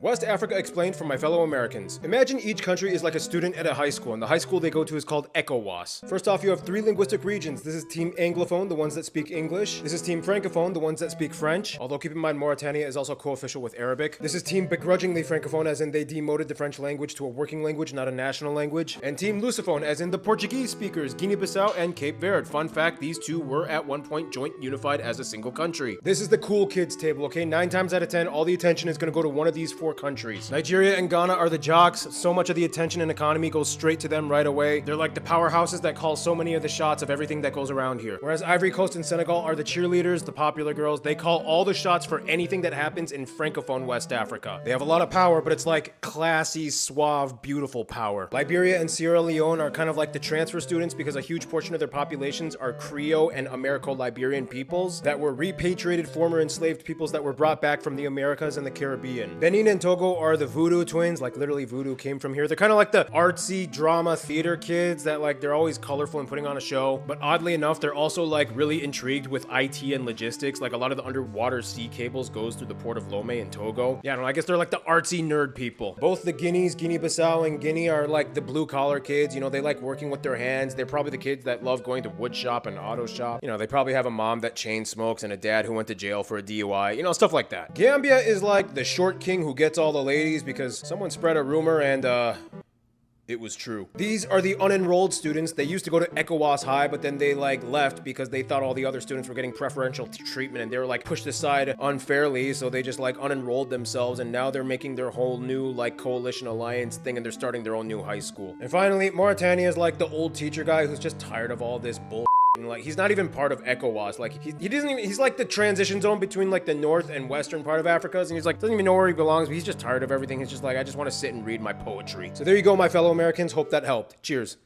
West Africa explained for my fellow Americans. Imagine each country is like a student at a high school, and the high school they go to is called ECOWAS. First off, you have three linguistic regions. This is Team Anglophone, the ones that speak English. This is Team Francophone, the ones that speak French. Although keep in mind, Mauritania is also co-official with Arabic. This is Team Begrudgingly Francophone, as in they demoted the French language to a working language, not a national language. And Team Lusophone, as in the Portuguese speakers, Guinea-Bissau and Cape Verde. Fun fact, these two were at one point joint unified as a single country. This is the cool kids table, okay? 9 times out of 10, all the attention is gonna go to one of these 4 countries. Nigeria and Ghana are the jocks. So much of the attention and economy goes straight to them right away. They're like the powerhouses that call so many of the shots of everything that goes around here. Whereas Ivory Coast and Senegal are the cheerleaders, the popular girls. They call all the shots for anything that happens in Francophone West Africa. They have a lot of power, but it's like classy, suave, beautiful power. Liberia and Sierra Leone are kind of like the transfer students because a huge portion of their populations are Creole and Americo-Liberian peoples that were repatriated former enslaved peoples that were brought back from the Americas and the Caribbean. Benin and Togo are the Voodoo twins, like literally Voodoo came from here. They're kind of like the artsy drama theater kids that like they're always colorful and putting on a show, but oddly enough they're also like really intrigued with IT and logistics. Like a lot of the underwater sea cables goes through the port of Lomé in Togo. Yeah, no, I guess they're like the artsy nerd people. Both the Guineas, Guinea-Bissau and Guinea are like the blue collar kids. You know, they like working with their hands. They're probably the kids that love going to wood shop and auto shop. You know, they probably have a mom that chain smokes and a dad who went to jail for a DUI, you know, stuff like that. Gambia is like the short king who gets all the ladies because someone spread a rumor and it was true. These are the unenrolled students. They used to go to ECOWAS High, but then they like left because they thought all the other students were getting preferential treatment and they were like pushed aside unfairly. So they just like unenrolled themselves and now they're making their whole new like coalition alliance thing and they're starting their own new high school. And finally, Mauritania is like the old teacher guy who's just tired of all this bull. Like he's not even part of ECOWAS. Like he doesn't even, he's like the transition zone between like the north and western part of Africa, and he's like doesn't even know where he belongs, but he's just tired of everything. He's just like, I just want to sit and read my poetry. So there you go, my fellow Americans. Hope that helped. Cheers.